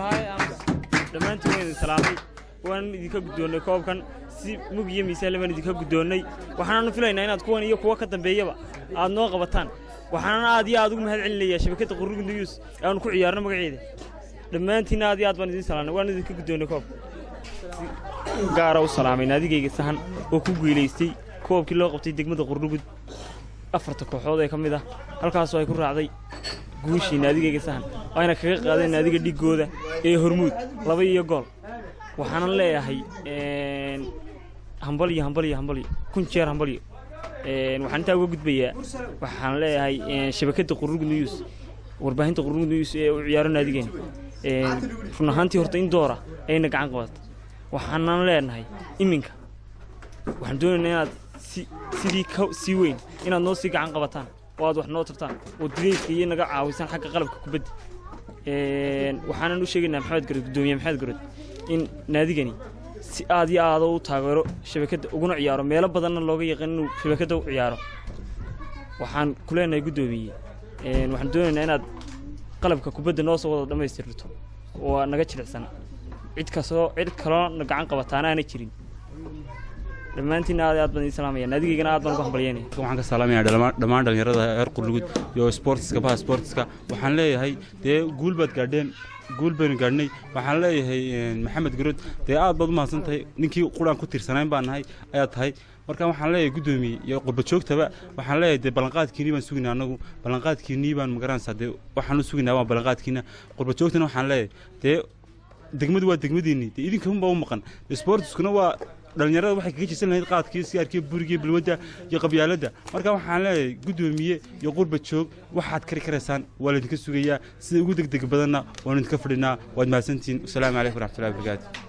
lahaa dhammaantiin waan salaamay waan idinka guddoonnay koobkan si mug iyo miisaan baan idinka guddoonnay waxaanu filaynaa inaad kuwan iyo kuwa ka dambeeyaba aad noo qabataan waxaana aad iyo aad ugu mahad celinayaa shabakadda Qurruga News ee aan ku ciyaarno magaceeda dhammaantiin aad iyo aad baan idin salaamay waan idinka guddoonnay koob gaar u salaamay naadigayga sahan oo ku guuleystay koobkii loo qabtay degmada Qurruga afarta kooxood ee kamid ah halkaas oo ay ku raacday guushii naadigayga sahan ayna kaga qaadeen naadiga dhigooda ee Hormuud 2 gool waxaan leeyahay hambal kun jeer hambal waxaan inta uga gudbayaa waxaan leeyahay shabakadda Qurruga News warbaahinta Qurruga News ee u ciyaaro naadigeen run ahaantii horta in doora ayna gacan qabato waxaan leenahay iminka waxaan doonaynaa inaad si weyn inaad noo sii gacan qabataan oo aad wax noo tartaan oo digayska iyo naga caawisan xagga qalabka kubadda waxaan u sheegaynaa Maxamed Garood gudoomiye Maxamed Garood in naadigani si aad iyo aad u taageero shabakadda uguna ciyaaro meelo badanna looga yaqaan inuu shabakadda u ciyaaro waxaan ku leenahay gudoomiye waxaan doonaynaa inaad qalabka kubadda noo soo wada dhameystirto oo naga jilicsan cid kale gacan qabataana aanay jirin dhammaantiin aad baan idin salaamayaa naadigayna aad baan ugu hambalyeynaya waxaan ka salaamayaa dhammaan dhalinyarada reer Qurruga iyo sportska waxaan leeyahay dee guul baad gaadheen guul baynu gaadhnay waxaan leeyahay Maxamed Garood dee aad baad u mahadsantahay ninkii quraan ku tiirsanayn baan nahay ayaa tahay marka waxaan leeyahay gudoomiye iyo qurba joogtaba waxaan leeyahay dee ballanqaadkiina baan suginaa anagu ballanqaadkiina baan magaranaysaa dee waxaan u suginaa waa ballanqaadkiina qurba joogtana waxaan leeyahay dee degmadu waa degmadiinii dee idinka unbaa u maqan sportskuna waa dhalinyarada waxay kaga jirsan lahayd qaadkii sigaarkii buriga balwada iyo qabyaaladda marka waxaan leeyahay gudoomiye iyo qurba joog waxaad kari karaysaan waa la idinka sugayaa sida ugu degdeg badanna waan idinka fadhinaa waad mahadsantihiin assalaamu calaykum waraxmatullaahi wabarakaatu